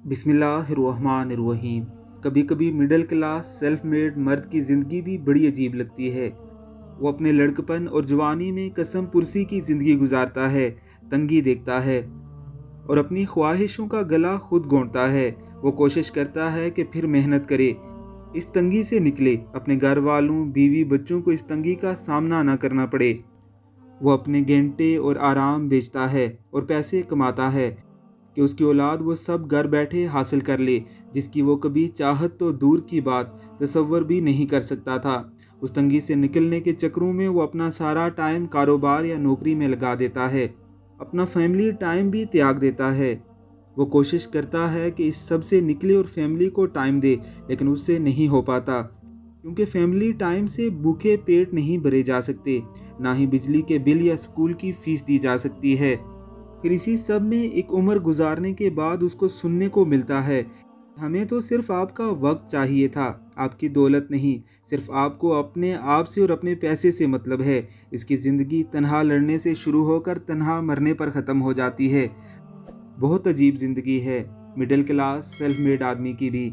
बिस्मिल्लाहिर्रहमानिर्रहीम। कभी कभी मिडिल क्लास सेल्फ मेड मर्द की ज़िंदगी भी बड़ी अजीब लगती है। वो अपने लड़कपन और जवानी में कसम पुरसी की ज़िंदगी गुजारता है, तंगी देखता है और अपनी ख्वाहिशों का गला खुद घोंटता है। वो कोशिश करता है कि फिर मेहनत करे, इस तंगी से निकले, अपने घर वालों, बीवी, बच्चों को इस तंगी का सामना ना करना पड़े। वो अपने घंटे और आराम बेचता है और पैसे कमाता है कि उसकी औलाद वो सब घर बैठे हासिल कर ले, जिसकी वो कभी चाहत तो दूर की बात तसव्वुर भी नहीं कर सकता था। उस तंगी से निकलने के चक्करों में वो अपना सारा टाइम कारोबार या नौकरी में लगा देता है, अपना फैमिली टाइम भी त्याग देता है। वो कोशिश करता है कि इस सब से निकले और फैमिली को टाइम दे, लेकिन उससे नहीं हो पाता, क्योंकि फैमिली टाइम से भूखे पेट नहीं भरे जा सकते, ना ही बिजली के बिल या स्कूल की फीस दी जा सकती है। फिर इसी सब में एक उम्र गुजारने के बाद उसको सुनने को मिलता है, हमें तो सिर्फ आपका वक्त चाहिए था, आपकी दौलत नहीं। सिर्फ आपको अपने आप से और अपने पैसे से मतलब है। इसकी ज़िंदगी तन्हा लड़ने से शुरू होकर तन्हा मरने पर ख़त्म हो जाती है। बहुत अजीब ज़िंदगी है मिडिल क्लास सेल्फ मेड आदमी की भी।